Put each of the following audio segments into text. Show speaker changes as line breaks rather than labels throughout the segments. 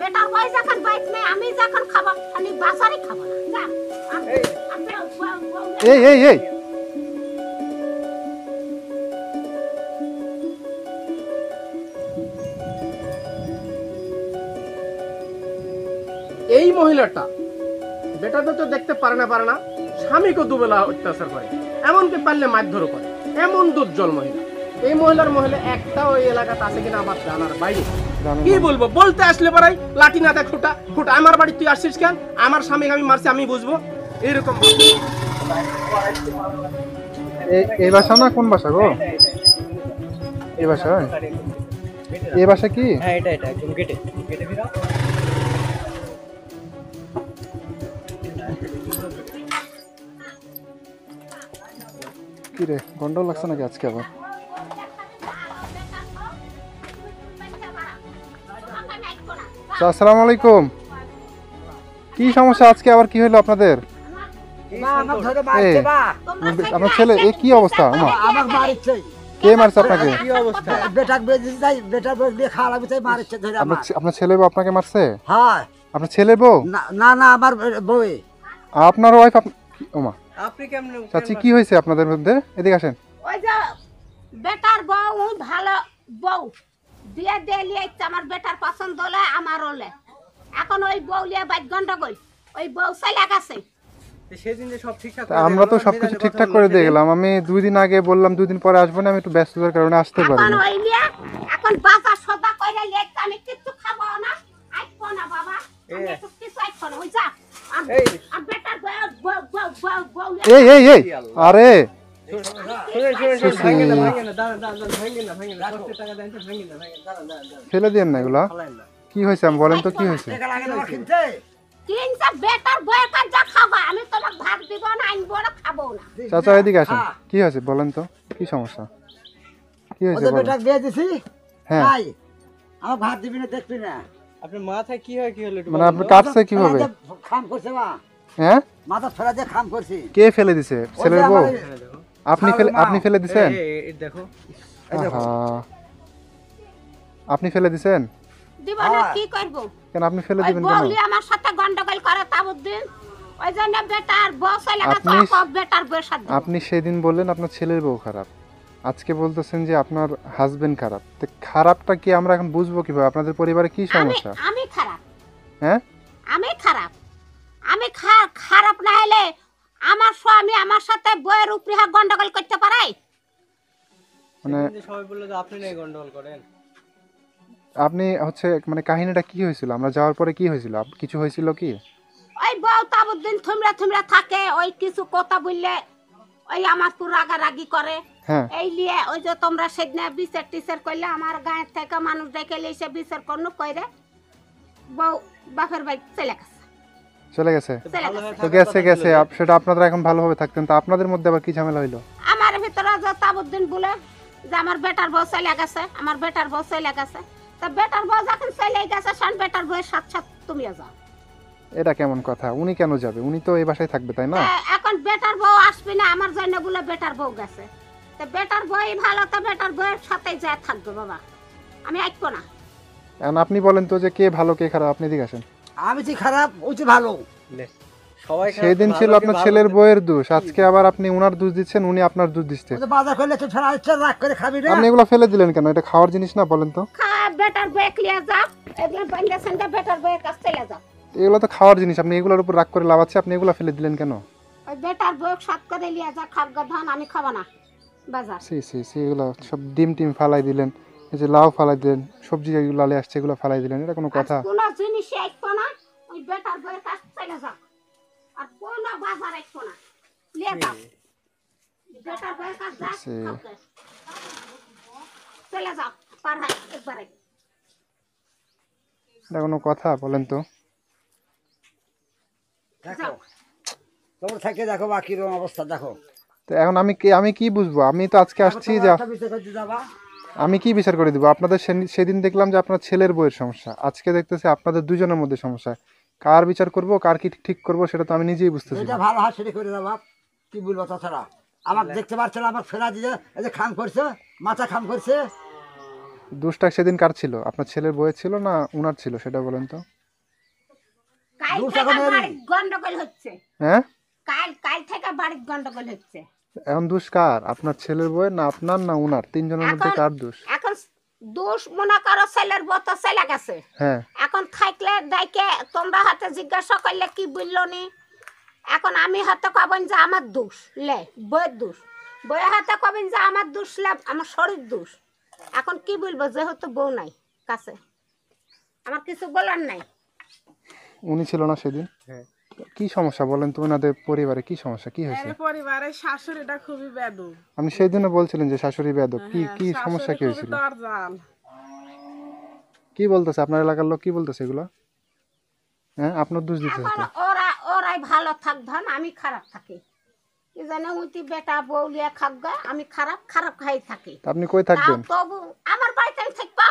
Better বই যখন bike নেই আমি যখন খাবো খালি বাজারে খাবো না
এই এই এই
এই মহিলাটা বেটাদের তো দেখতে পারে না স্বামীকে দুবেলা অত্যাচার করে, এমনকি পারলে মারধর করে, এমন দুর্জল মহিলা। এই মহিলা একটা ওই এলাকাতে আছে কিনা আমার জানার বাইরে। কি বলবো, বলতে আসলে পারাই লাঠি না দেখ খুঁটা খুঁটা, আমার বাড়ি তুই আসছিস কেন, আমার স্বামীকে আমি মারছি আমি বুঝবো, এরকম।
এই বাসা না কোন বাসা গো? এই বাসা, এই বাসা কি?
হ্যাঁ এটা একদম গেটে ভিড়া।
কি রে, গন্ডগোল লাগছে নাকি আজকে আবার? আসসালামু আলাইকুম। কি সমস্যা আজকে আবার, কি হলো আপনাদের? আপনার ছেলে এই কি অবস্থা? কে মারছে আপনাকে? আপনার ছেলে বউ আপনাকে মারছে? আপনার ছেলে বউ?
না আমার বউ।
আপনার ওয়াইফ? ওমা,
আপনি কেমনে?
চাচি কি হয়েছে আপনাদের মধ্যে? এদিকে আসেন।
ওই যে বেটার বউ ভালো বউ দিয়ে দিয়ে আমার বেটার পছন্দ হলে আমার হলে, এখন ওই বউ লিয়ে বাইক গন্ডগোল, ওই বউ চলে গেছে।
সেদিন যে সব ঠিকঠাক
আমরা তো সবকিছু ঠিকঠাক করে দিয়ে গেলাম। আমি 2 দিন আগে বললাম 2 দিন পরে আসবো না, আমি একটু ব্যস্ততার কারণে আসতে পারিনি।
এখন ওই লিয়ে এখন বাজার সদা কইরা লিয়ে আমি কিছু খাবো না, আইবো না বাবা, আমি একটু কিছু আইবো না, ওই যা আর বেটার বউ
এই এই এই আরে ফেলে দিয়েন না এগুলা। কি হয়েছে আমি বলেন তো, কি হয়েছে? চাচা এদিকে আসেন, কি হয়েছে বলেন তো, কি সমস্যা, কি হয়েছে? হ্যাঁ,
আমার ভাত দিবি না, দেখবি না। আপনার মাথায় কি হয়, কি হলো?
মানে আপনি কাটছে কিভাবে?
খাম করছে বা,
হ্যাঁ
মাথা ফেলা দিয়ে খাম করছি।
কে ফেলে দিছে? ছেলের বউ? আপনি ফেলে দিছেন?
দেখো
আপনি ফেলে দিছেন?
দিব না, কি করব?
কেন আপনি ফেলে দিবেন কেন?
বউলি আমার সাথে গন্ডগোল করে তাবুদ্দিন, ওই জন্য বেটার বউ চলে গেছে, বেটার বউর সাথে।
আপনি সেদিন বললেন আপনার ছেলের বউ খারাপ, আজকে বলতেছেন যে আপনার হাজবেন্ড খারাপ। তো খারাপটা কি আমরা এখন বুঝবো কিভাবে? আপনাদের পরিবারে কি সমস্যা?
আমি খারাপ?
হ্যাঁ
আমি খারাপ? আমি খারাপ না হলে আমার স্বামী আমার সাথে বউয়ের উপরে গন্ডগোল করতে পারে?
মানে
সবাই বললো যে আপনি নাই গন্ডগোল করেন।
আপনি হচ্ছে মানে কাহিনীটা কি হয়েছিল? আমরা যাওয়ার পরে কি হয়েছিল? কিছু হয়েছিল কি?
ওই বউ তাবুদ্দিন থুমরা থাকে, ওই কিছু কথা বললে ওই আমার পুরো রাগারাগি করে। এই লিয়ে ওই যে তোমরা সেদিন বিচার টিচার করলে আমার গায়ের থেকে মানুষ দেখে এসে বিচার করনু কইরে বউ বাপের বাড়ি চলে গেছে।
তো গেছে সেটা আপনারা এখন ভালোভাবে থাকতেন, তো আপনাদের মধ্যে আবার কি ঝামেলা হইলো?
আমার ভিতরে যে তাবুদ্দিন বলে যে আমার বেটার বউ চলে গেছে, আমার বেটার বউ চলে গেছে। তা বেটার বউ যখন চলে গেছে সান বেটার বউয়ের সাথে তুমিও যাও।
এটা কেমন কথা? উনি কেন যাবে? উনি তো এই বাসায় থাকবে, তাই না?
এখন বেটার বউ আসবে না আমার জন্য বলে বেটার বউ গেছে, তো বেটার বউ ভালো, তো বেটার বউয়ের সাথে যায় থাকবে বাবা, আমি আইকবো না।
এখন আপনি বলেন তো যে কে ভালো কে খারাপ? আপনি এদিকে আসেন।
আমি যে খারাপ, ও যে ভালো।
সেদিন ছিল আপনার ছেলের বউয়ের দোষ, আজকে আবার আপনি উনার দোষ দিচ্ছেন, উনি আপনার দোষ দিচ্ছে।
বাজার করলে তো ফেরা ইচ্ছা রাগ করে খাবি না।
আপনি এগুলো ফেলে দিলেন কেন? এটা খাওয়ার জিনিস না, বলেন তো?
বেটার বউ লিয়ে যাও, এগুলো বান্দা সন্ধ্যা বেটার বউয়ের কাছে চলে যাও।
এগুলো তো খাওয়ার জিনিস, আপনি এগুলোর উপর রাগ করে লাভ আছে? আপনি এগুলো ফেলে দিলেন কেন?
ওই বেটার বউ সাত করে লিয়ে যা, খাদ্য ধান আমি খাবো না বাজার।
সি এগুলো সব ডিম টিম ফালাই দিলেন, এই যে লাউ ফালাই দিলেন, সবজি যেগুলো আলে আসছে এগুলো ফালাই দিলেন, এটা কোনো কথা?
কোনো জিনিসই আইকবো না, ওই বেটার বউয়ের কাছে চলে যাও, আর কোনো বাজার আইকবো না, লিয়ে যাও বেটার বউয়ের কাছে চলে যাও, পার হয় একবারে।
এটা কোনো কথা বলেন তো?
দেখো তোমরা থেকে দেখো বাকির অবস্থা দেখো।
তো এখন আমি কি বুঝবো? আমি তো আজকে আসছি যে আমি কি বিচার করে দিব? আপনাদের সেদিন দেখলাম যে আপনার ছেলের বউয়ের সমস্যা, আজকে দেখতেছি আপনাদের দুজনের মধ্যে সমস্যা। কার বিচার করব, কার কি ঠিক করব সেটা তো আমি নিজেই বুঝতেছি না।
এটা ভালো হয় সেটা করে দাও বাপ, কি বলবো তাছাড়া। আমার দেখতে পাচ্ছেন আমার ফেরা দিয়ে এই যে খাম করছে, মাথা খাম করছে।
দোষটা সেদিন কার ছিল? আপনার ছেলের বউয়ের ছিল না উনার ছিল, সেটা বলেন তো?
কাল
দুষ
থেকে
এখন এরই।
বাড়ির গন্ডগোল হচ্ছে
হ্যাঁ
কাল থেকে বাড়ির গন্ডগোল হচ্ছে
এখন দোষ কার? আপনার ছেলের বউয়ের না আপনার না উনার? তিনজনের মধ্যে
এখন-
কার দোষ?
এখন দোষ মনে করো ছেলের বউ তো চলে গেছে
হ্যাঁ
এখন থাকলে ডাইকে তোমরা হাতে জিজ্ঞাসা করলে কি বললো নি এখন আমি হাতে কবেন যে আমার দোষ লে বইয়ের দোষ বইয়ের হাতে কবেন যে আমার দোষ লে আমার শরীর দোষ এখন কি বলবো যেহেতু বউ নাই কাছে আমার কিছু বলার নাই
উনি ছিল না সেদিন?
হ্যাঁ।
কি সমস্যা বলেন তো? ওনাদের পরিবারে কি সমস্যা, কি হয়েছে?
পরিবারের শাশুড়িটা খুবই বেদম।
আপনি সেই দিনও বলছিলেন যে শাশুড়ি বেয়াদব। কি কি সমস্যা কি হয়েছিল?
দরজাল
কি বলতেছে আপনার এলাকার লোক? কি বলতেছে এগুলো? হ্যাঁ আপনার দোষ দিচ্ছে
এখন
তো।
ওরাই ভালো থাকবেন আমি খারাপ থাকি কি জানে উইতি বেটা বউ লিয়ে খাগা আমি খারাপ খাই থাকি
তা আপনি কই থাকবেন?
তাও তবু আমার বাড়িতে আমি থাকবো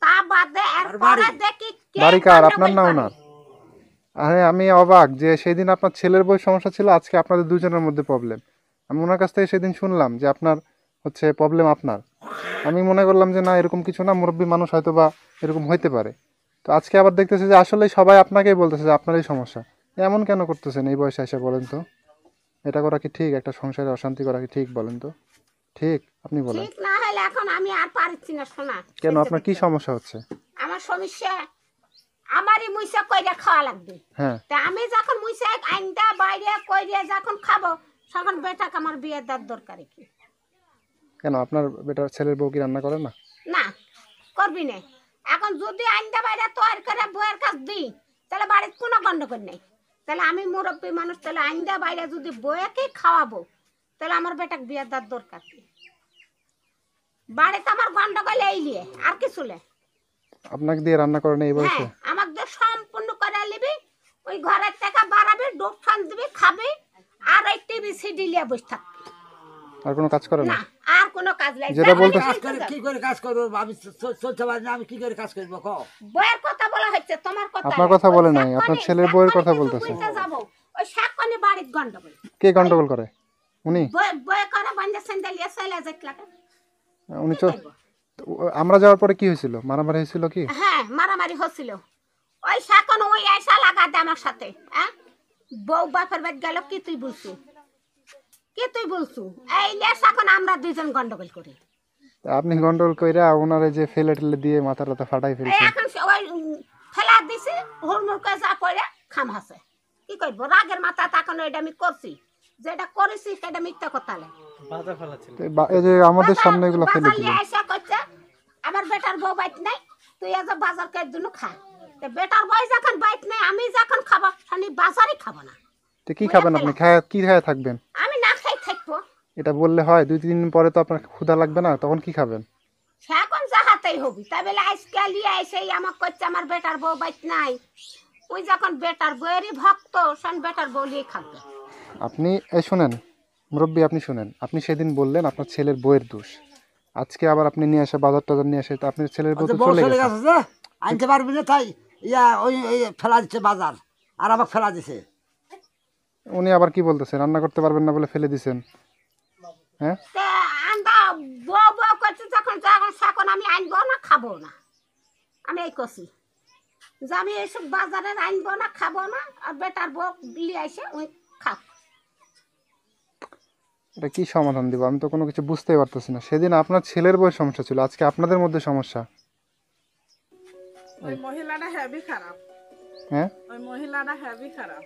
তা বাদে এরপরে দেখি কে
বাড়ি কার, আপনার না
গন্ডগোল
ওনার?
করে।
আরে আমি অবাক যে সেদিন আপনার ছেলের বই সমস্যা ছিল, আজকে আপনাদের দুজনের মধ্যে প্রবলেম। আমি ওনার কাছ থেকে সেদিন শুনলাম যে আপনার হচ্ছে প্রবলেম আপনার। আমি মনে করলাম যে না এরকম কিছু না, মুরব্বী মানুষ হয়তো বা এরকম হইতে পারে। তো আজকে আবার দেখতেছে যে আসলে সবাই আপনাকেই বলতেছে যে আপনারই সমস্যা। এমন কেন করতেছেন এই বয়সে এসে বলেন তো? এটা করা কি ঠিক? একটা সংসারে অশান্তি করা কি ঠিক বলেন তো? ঠিক আপনি বলেন।
ঠিক না হলে এখন আমি আর পারছি না শোনা
কেন আপনার কি সমস্যা হচ্ছে?
আমার সমস্যা আমারই মুইসা কইরা খাওয়া লাগবে
হ্যাঁ
তা আমি যখন মুইসা আইন্দা বাইরে কইরে যখন খাবো তখন বেটাকে আমার বিয়ে দেওয়ার দরকার কি
কেন আপনার বেটার ছেলের বউ কি রান্না করে না?
না করবি না এখন যদি আইন্দা বাইরে তৈরি করে বইয়ের কাছ দিই তাহলে বাড়ির কোনো গন্ডগোল নেই তাহলে আমি মুরব্বী মানুষ তাহলে আইন্দা বাইরে যদি বইয়াকে খাওয়াবো তাহলে আমার বেটাকে বিয়ে দেওয়ার দরকার কি বাড়িতে আমার গন্ডগোল এই নিয়ে আর কিছু নেই
আপনাকে দিয়ে রান্না করে না এই বয়সে?
হ্যাঁ আমাকে সম্পূর্ণ করে নিবি ওই ঘরের থেকে বাড়াবি ডোব ফান দিবি খাবি আর ওই টিভি সিডি নিয়ে বসে থাকবি
আর কোনো কাজ করে না?
না আর কোনো কাজ নাই
যেটা বলতে-
কাজ করে কি করে কাজ করবো? আমি চলতে পারি না, আমি কি করে কাজ করবো? কও।
বইয়ের কথা বলা হচ্ছে তোমার কথা
আপনার কথা বলে নাই, আপনার ছেলের বউয়ের কথা বলতেছে।
যাব ওই শাকনি বাড়ির গন্ডগোল
কে গন্ডগোল করে? উনি?
বই করে বান্ধে স্যান্ডেলিয়া চলে যেত লাগে
উনি তো আমরা যাওয়ার পরে কি হয়েছিল? মারামারি হয়েছিল কি?
হ্যাঁ মারামারি হচ্ছিল ওই শাকন ওই আয়সা লাগাতে আমার সাথে হ্যাঁ বউ বাপের বাড়ি গেল কি তুই বলছু কি তুই বলছু এই নিয়ে শাকন আমরা দুইজন গন্ডগোল করি
তা আপনি গন্ডগোল কইরা ওনারে যে ফেলে টেলে দিয়ে মাথা টাথা ফাটাই
এই
ফেলছেন।
এখন ওই ফেলা দিছি হুড়মুড় করে যা পড়ে খাম হাসে কি করবো রাগের মাথা তখন ওইটা আমি করছি যেটা করেছি সেটা মিথ্যা কথা নেই
তো এই যে আমাদের সামনে এগুলো ফেলে দিলেন।
আইসা করছে আমার বেটার বউ বাইট নাই তুই আজ বাজার করে দুনো খা তো বেটার বউ যখন বাইট নাই আমি যখন খাবো খালি বাজারই খাবো না
তো কি খাবেন আপনি? খায় কি খায় থাকবেন?
আমি না খাই থাকবো
এটা বললে হয়? 2-3 দিন পরে তো আপনার ক্ষুধা লাগবে না, তখন কি খাবেন?
সে এখন যাহাতেই হবি তাই বলে আজকে লিয়ে আইসে আমার করছে আমার বেটার বউ বাইট নাই ওই যখন বেটার বউয়েরই ভক্ত সেন বেটার বউ লিয়ে খাবে
আপনি এই শুনেন মুরব্বী, আপনি শুনেন, আপনি সেদিন বললেন আপনার ছেলের বউয়ের দোষ, আজকে আবার আপনি নিয়ে আসে বাজার টাজার নিয়ে আসে, তো আপনার ছেলের বউ তো
বউ
চলে
চলে
গেছে।
গেছে যে আনতে পারবি না, তাই ইয়া ওই ওই ফেলা দিচ্ছে বাজার, আর আমাকে ফেলা দিছে।
উনি আবার কি বলতেছে? রান্না করতে পারবেন না বলে ফেলে দিছেন? হ্যাঁ
তে আন্দা বউ বউ করছে যখন যখন সেখন আমি আনবো না খাবো না আমি এই করছি যে আমি এইসব বাজারের আনবো না খাবো না আর বেটার বউ লিয়ে আইসে ওই খাব
এটা কি সমাধান দিব? আমি তো কোনো কিছু বুঝতেই পারতেছি না। সেদিন আপনার ছেলের বউয়ের সমস্যা ছিল, আজকে আপনাদের মধ্যে সমস্যা।
ওই মহিলাটা হেভি খারাপ,
হ্যাঁ
ওই মহিলাটা হেভি খারাপ।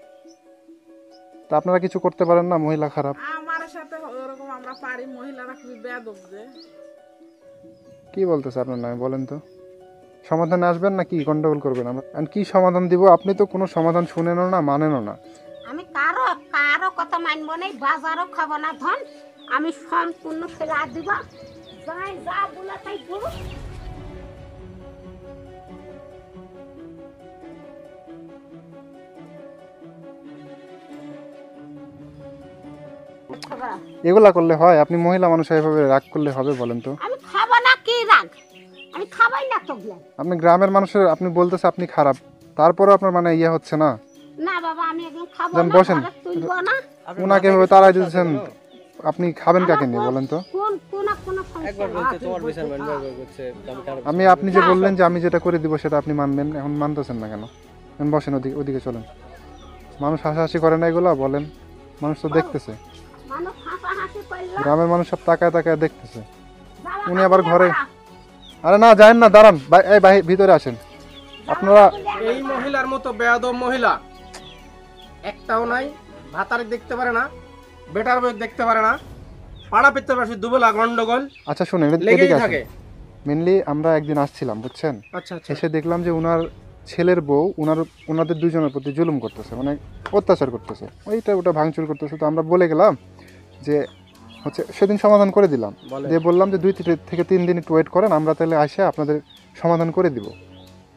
তা আপনারা কিছু করতে পারেন না? মহিলা খারাপ
আমার সাথে ওরকম আমরা পারি, মহিলারা খুবই বেয়াদব যে।
কি বলতেছে আপনার নামে বলেন তো? সমাধানে আসবেন না কি গন্ডগোল করবেন? আমরা আর কি সমাধান দিব? আপনি তো কোনো সমাধান শুনেনও না, মানেনও না।
আমি কারো কারো কথা মানবো না বাজারও খাবো না ধন আমি সম্পূর্ণ ফেলা দিব যাই যা বলে তাই বলো
এগুলা করলে হয়? আপনি মহিলা মানুষ এভাবে রাগ করলে হবে বলেন তো?
আমি খাবো না কি রাগ আমি খাবাই না তো গেলাম
আপনি গ্রামের মানুষের, আপনি বলতেছে আপনি খারাপ, তারপরেও আপনার মানে ইয়ে হচ্ছে না।
না বাবা আমি একদম খাবো
যান
না
বসেন।
ঘরে তুলবো না
উনাকে এভাবে তাড়াই দিতেছেন, আপনি খাবেন কাকে নিয়ে বলেন তো?
কোন কোন কোন সমস্যা
আপনি যে বললেন যে আমি যেটা করে দিব সেটা আপনি মানবেন, এখন মানতেছেন না কেন? বসেন, ওদিকে ওদিকে চলেন। মানুষ হাসাহাসি করে না এগুলা বলেন? মানুষ তো দেখতেছে,
মানুষ হাসাহাসি করলো।
গ্রামের মানুষ সব তাকায় তাকায় দেখতেছে।
জ্বালা
উনি আবার
কাটিয়ে
ঘরে,
বেড়া।
আরে না যায়েন না, দাঁড়ান, এই ভিতরে আসেন আপনারা।
এই মহিলার মতো বেয়াদব মহিলা একটাও নাই। ভাতারে দেখতে পারে না, বেটার বই দেখতে পারে না, পাড়া প্রতিবেশী দুবেলা গন্ডগোল
আচ্ছা শুনেন,
লেগেই
এদিকে
থাকে।
আসেন। মেনলি আমরা একদিন আসছিলাম বুঝছেন,
আচ্ছা আচ্ছা।
এসে দেখলাম যে উনার ছেলের বউ ওনাদের দুজনের প্রতি জুলুম করতেছে, মানে অত্যাচার করতেছে, ওটা ভাঙচুর করতেছে। তো আমরা বলে গেলাম যে হচ্ছে, সেদিন সমাধান করে দিলাম,
বলে।
দিয়ে বললাম যে 2 থেকে 3 দিন একটু ওয়েট করেন, আমরা তাহলে আসে আপনাদের সমাধান করে দিব।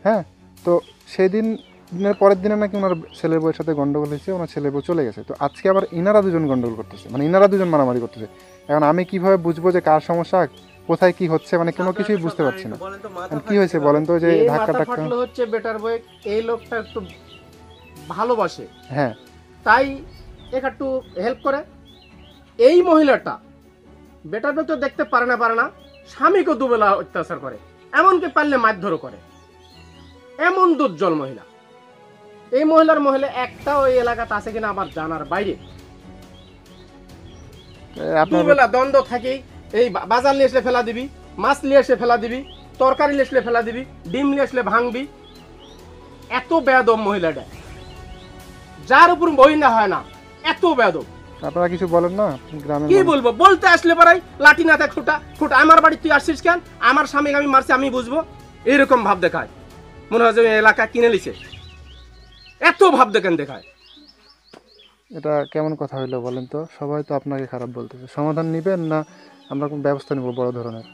হ্যাঁ, তো সেই দিনের পরের দিনে নাকি ওনার ছেলের বউয়ের সাথে গন্ডগোল হয়েছে, ওনার ছেলের বউ চলে গেছে। তো আজকে আবার ইনারা দুজন গন্ডগোল করতেছে, মানে ইনারা দুজন মারামারি করতেছে। এখন আমি কিভাবে বুঝবো যে কার সমস্যা, কোথায় কি হচ্ছে, মানে কোনো কিছুই বুঝতে পারছি না। এখন কি হয়েছে বলেন তো, যে
এই
ধাক্কা
মাথা
টাক্কা।
ফাটলো হচ্ছে বেটার বই, এই লোকটা একটু ভালোবাসে,
হ্যাঁ,
তাই একটু হেল্প করে। এই মহিলাটা বেটার বই তো দেখতে পারে না, স্বামীকে দুবেলা অত্যাচার করে, এমনকি পারলে মারধরও করে। এমন দুর্জল মহিলা। এই মহিলা একটা ওই এলাকাতে আছে কিনা আমার জানার বাইরে।
আপনার
দুবেলা দ্বন্দ্ব থাকে। এই বাজার নিয়ে এসে ফেলা দিবি, মাছ নিয়ে এসে ফেলা দিবি, তরকারি নিয়ে এসে ফেলা দিবি, ডিম নিয়ে এসে ভাঙবি। এত বেয়াদব মহিলাটা, যার উপর বই না হয় না, এত বেয়াদব।
আপনারা কিছু বলেন না গ্রামের
কি
মানুষ?
বলবো, বলতে আসলে পারাই লাঠি না থাকে খুঁটা আমার বাড়ি তুই আসছিস কেন, আমার স্বামীকে আমি মারছি আমি বুঝবো, এইরকম ভাব দেখায়। মনে হয় যে এই এলাকা কিনে লিছে, এত ভাব দেখেন দেখায়।
এটা কেমন কথা হইলো বলেন তো? সবাই তো আপনাকে খারাপ বলতেছে, সমাধান নিবেন না আমরা কোনো ব্যবস্থা নিব বড় ধরনের?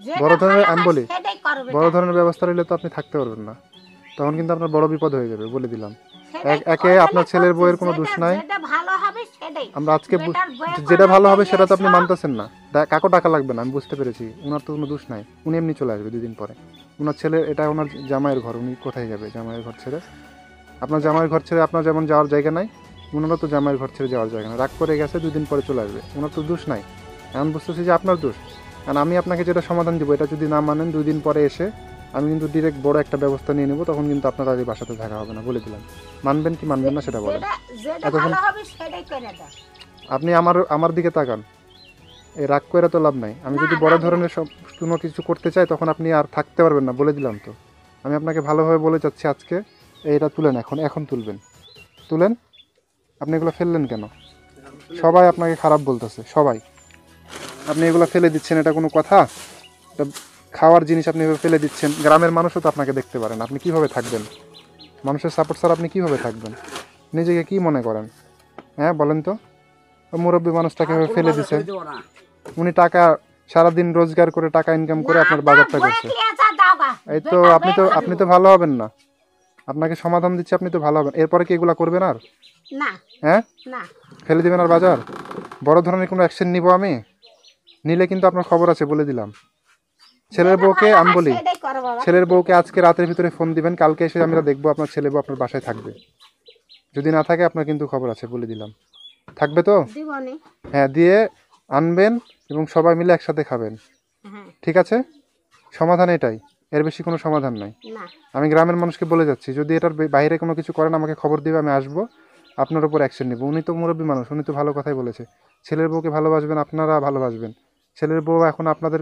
যেটা
বড় ধরনের
ভালো
আমি
হয়
বলি,
সেটাই করবে।
বড় ধরনের ব্যবস্থা নিলে তো আপনি থাকতে পারবেন না, তখন কিন্তু আপনার বড় বিপদ হয়ে যাবে, বলে দিলাম। একে আপনার ছেলের বউয়ের কোনো দোষ নাই।
যেটা ভালো হবে সেটাই।
আমরা আজকে
বেটার বউয়ের
যেটা ভালো হবে
কথা
সেটা তো আপনি
সব-
মানতেছেন না। কাকো টাকা লাগবে না, আমি বুঝতে পেরেছি, ওনার তো কোনো দোষ নাই, উনি এমনি চলে আসবে 2 দিন পরে। ওনার ছেলে, এটা ওনার জামাইয়ের ঘর, উনি কোথায় যাবে জামাইয়ের ঘর ছেড়ে? আপনার জামাইয়ের ঘর ছেড়ে আপনার যেমন যাওয়ার জায়গা নাই, ওনারও তো জামাইয়ের ঘর ছেড়ে যাওয়ার জায়গা নাই। রাগ করে গেছে, 2 দিন পরে চলে আসবে, ওনার তো দোষ নাই। এখন বুঝতেছি যে আপনার দোষ। কারণ আমি আপনাকে যেটা সমাধান দিব, এটা যদি না মানেন 2 দিন পরে এসে আমি কিন্তু ডিরেক্ট বড় একটা ব্যবস্থা নিয়ে নেব, তখন কিন্তু আপনার আর এই বাসাতে থাকা হবে না, বলে দিলাম। মানবেন কি মানবেন না সেটা বলেন।
যেটা
এতক্ষণ-
ভালো হবে সেটাই করে দাও।
আপনি আমার দিকে তাকান, এই রাগ করে তো লাভ নাই। আমি যদি
না,
বড়
রাগ
ধরনের কোনো কিছু করতে চাই, তখন আপনি আর থাকতে পারবেন না, বলে দিলাম তো। আমি আপনাকে ভালোভাবে বলে যাচ্ছি আজকে, এইটা তুলেন, এখন তুলবেন, তুলেন। আপনি এগুলো ফেললেন কেন? সবাই আপনাকে খারাপ বলতেছে, সবাই। আপনি এগুলো ফেলে দিচ্ছেন, এটা কোনো কথা? এটা খাওয়ার জিনিস আপনি এভাবে ফেলে দিচ্ছেন। গ্রামের মানুষও তো আপনাকে দেখতে পারেন, আপনি কিভাবে থাকবেন? মানুষের সাপোর্ট ছাড়া আপনি কিভাবে থাকবেন? নিজেকে কি মনে করেন? হ্যাঁ বলেন তো, মুরব্বী মানুষটাকে এভাবে ফেলে দিচ্ছেন। উনি টাকা সারাদিন রোজগার করে টাকা ইনকাম করে আপনার বাজারটা করছে। এই তো আপনি তো ভালো হবেন না, আপনাকে সমাধান দিচ্ছি, আপনি তো ভালো হবেন। এরপরে কি এগুলা করবেন আর?
না
হ্যাঁ,
না
ফেলে দিবেন আর বাজার? বড় ধরনের কোনো অ্যাকশন নিব আমি, নিলে কিন্তু আপনার খবর আছে, বলে দিলাম। ছেলের বউকে আমি বলি,
সেটাই করো বাবা।
ছেলের বউকে আজকে রাতের ভিতরে ফোন দিবেন, কালকে এসে আমরা দেখবো আপনার ছেলে বউ আপনার বাসায় থাকবে। যদি না থাকে আপনার কিন্তু খবর আছে, বলে দিলাম। থাকবে তো?
দিবনি।
হ্যাঁ, দিয়ে আনবেন এবং সবাই মিলে একসাথে খাবেন,
হ্যাঁ,
ঠিক আছে? সমাধান এটাই, এর বেশি কোনো সমাধান নাই।
না
আমি গ্রামের মানুষকে বলে যাচ্ছি, যদি এটার বাইরে কোনো কিছু করেন আমাকে খবর দিবে, আমি আসবো, আপনার উপর অ্যাকশন নেব। উনি তো মুরব্বী মানুষ, উনি তো ভালো কথাই বলেছে। ছেলের বউকে ভালোবাসবেন, আপনারা ভালোবাসবেন। ছেলের বউ এখন আপনাদের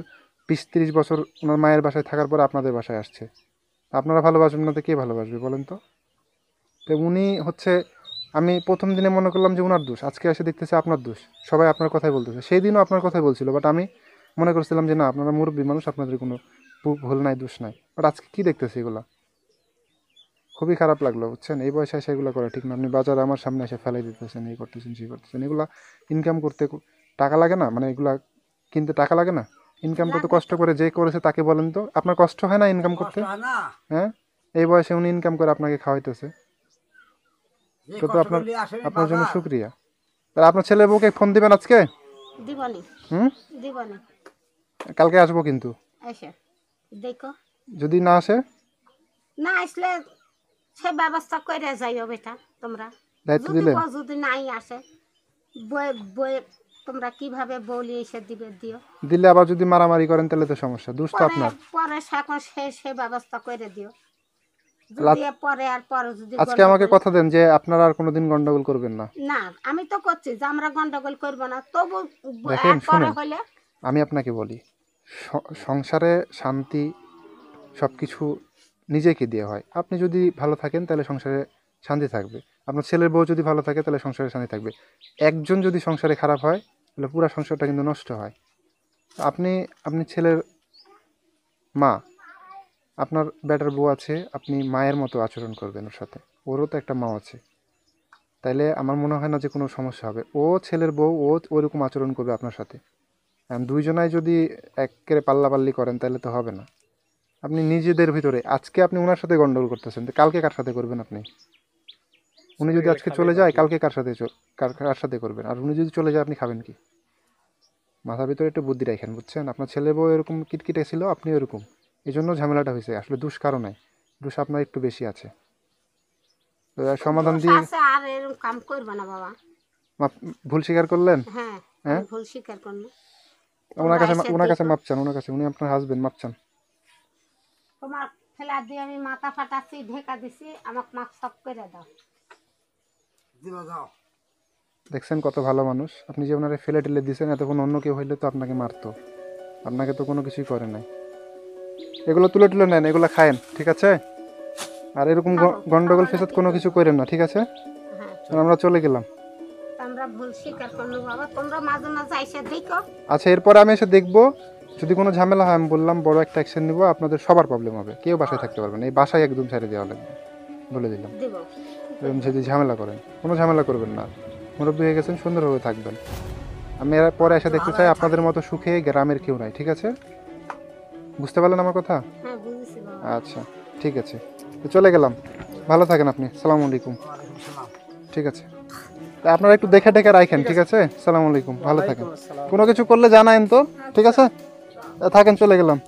20-30 বছর ওনার মায়ের বাসায় থাকার পর আপনাদের বাসায় আসছে, আপনারা ভালোবাসবেন না তো কে ভালোবাসবে বলেন তো? তো উনি হচ্ছে, আমি প্রথম দিনে মনে করলাম যে ওনার দোষ, আজকে এসে দেখতেছি আপনার দোষ। সবাই আপনার কথাই বলতেছে, সেই দিনও আপনার কথাই বলছিল, বাট আমি মনে করছিলাম যে না, আপনারা মুরব্বী মানুষ, আপনাদের কোনো ভুল নাই, দোষ নাই। বাট আজকে কি দেখতেছি এগুলা, খুবই খারাপ লাগলো বুঝছেন। এই বয়সে এসে এগুলো করা ঠিক না। আপনি বাজারে আমার সামনে এসে ফেলাই দিতেছেন, এই করতেছেন সেই করতেছেন। এগুলা ইনকাম করতে টাকা লাগে না? মানে এগুলা কিনতে টাকা লাগে না? ইনকাম করতে কষ্ট করে যে করেছে তাকে বলেন তো, আপনার কষ্ট হয় না ইনকাম করতে? হ্যাঁ, এই বয়সে উনি ইনকাম করে আপনাকে খাওয়াইতেছে, তো তো আপনার জন্য শুক্রিয়া। তাহলে আপনার ছেলে বউকে ফোন দিবেন আজকে?
দিবনি
হুম,
দিবনি।
কালকে আসবো কিন্তু।
এসে দেখো,
যদি না আসে,
না আসলে সে ব্যবস্থা করে যাইও বেটা তোমরা।
দায়িত্ব
যদি
দিলেন?
যদি নাই আসে, বই বই তোমরা কিভাবে বলি এসে দিও।
দিলে আবার যদি মারামারি করেন তাহলে তো সমস্যা, দোষ তো
পরে
আপনার।
পরে সে ব্যবস্থা করে দিও। যদি পরে আর পরে যদি
আজকে আমাকে কথা দেন যে আপনারা আর কোনোদিন গন্ডগোল করবেন না।
না আমি তো করছি যে আমরা গন্ডগোল করব না, তবু
দেখেন,
পরে
শুনুন।
হলে
আমি আপনাকে বলি, সংসারে শান্তি সবকিছু নিজেকে দিয়ে হয়। আপনি যদি ভালো থাকেন তাহলে সংসারে শান্তি থাকবে, আপনার ছেলের বউ যদি ভালো থাকে তাহলে সংসারে শান্তি থাকবে। একজন যদি সংসারে খারাপ হয় তাহলে পুরো সংসারটা কিন্তু নষ্ট হয়। আপনি আপনি ছেলের মা, আপনার বেটার বউ আছে, আপনি মায়ের মতো আচরণ করবেন ওর সাথে, ওরও তো একটা মা আছে। তাইলে আমার মনে হয় না যে কোনো সমস্যা হবে। ও ছেলের বউ, ও ওইরকম আচরণ করবে আপনার সাথে। দুইজনাই যদি একেবারে পাল্লাপাল্লি করেন তাহলে তো হবে না। আপনি নিজেদের ভিতরে আজকে আপনি ওনার সাথে গন্ডগোল করতেছেন, তো কালকে কার সাথে করবেন আপনি? উনি যদি আজকে চলে যায় কালকে কার সাথে করবেন? আর উনি যদি চলে যায় আপনি খাবেন কি? মাথার ভিতরে একটু বুদ্ধি রাখেন, বুঝছেন? আপনার ছেলে বউ এরকম কিটকিটে ছিল, আপনি এরকম, এই জন্য ঝামেলাটা হয়েছে। আসলে দোষ কারণে, দোষ আপনার একটু বেশি আছে। তো সমাধান দিয়ে
আছে, আর এরকম কাম করব না বাবা।
ভুল স্বীকার করলেন?
হ্যাঁ,
হ্যাঁ?
আমি ভুল স্বীকার করব।
ওনার কাছে মাপ চান, ওনার কাছে, উনি আপনার হাজবেন্ড, মাপ চান।
তোমার ফেলা দিয়ে আমি মাথা ফাটাচ্ছি, ঢেকা দিছি, আমাকে মাপ সব করে দাও।
দিবা যাও।
দেখছেন কত ভালো মানুষ। আপনি যে ওনারে ফেলে টেলে দিয়েছেন, এতক্ষণ অন্য কেউ হইলে তো আপনাকে মারতো, আপনাকে তো কোনো কিছুই করে নাই। এগুলো তুলে তুলে নেন, এগুলো খায়েন, ঠিক আছে? আর এরকম গন্ডগোল ফেসাদ কোনো কিছু করেন না, ঠিক আছে?
হ্যাঁ,
আমরা চলে গেলাম।
আমরা ভুল স্বীকার করলো বাবা, তোমরা মাঝে মাঝে এসে দেখো।
আচ্ছা, এরপরে আমি এসে দেখবো, যদি কোনো ঝামেলা হয় আমি বললাম বড় একটা অ্যাকশন নিব, আপনাদের সবার প্রবলেম হবে, কেউ বাসায় থাকতে পারবে না, এই বাসায় একদম ছেড়ে দেওয়া লাগবে, বলে দিলাম।
দিব।
এরকম যদি ঝামেলা করেন, কোনো ঝামেলা করবেন না, মুরব্বী হয়ে গেছেন, সুন্দরভাবে থাকবেন। আমি এর পরে এসে দেখতে চাই আপনাদের মতো সুখে গ্রামের কেউ নাই, ঠিক আছে? বুঝতে পারলেন আমার কথা?
হ্যাঁ, বুঝেছি বাবা।
আচ্ছা, ঠিক আছে, তো চলে গেলাম। ভালো থাকেন আপনি। সালাম আলাইকুম। ঠিক আছে, তা আপনারা একটু দেখে টেকে রাখেন, ঠিক আছে? সালাম আলাইকুম, ভালো থাকেন। কোনো কিছু করলে জানায়েন তো, ঠিক আছে? থাকেন, চলে গেলাম।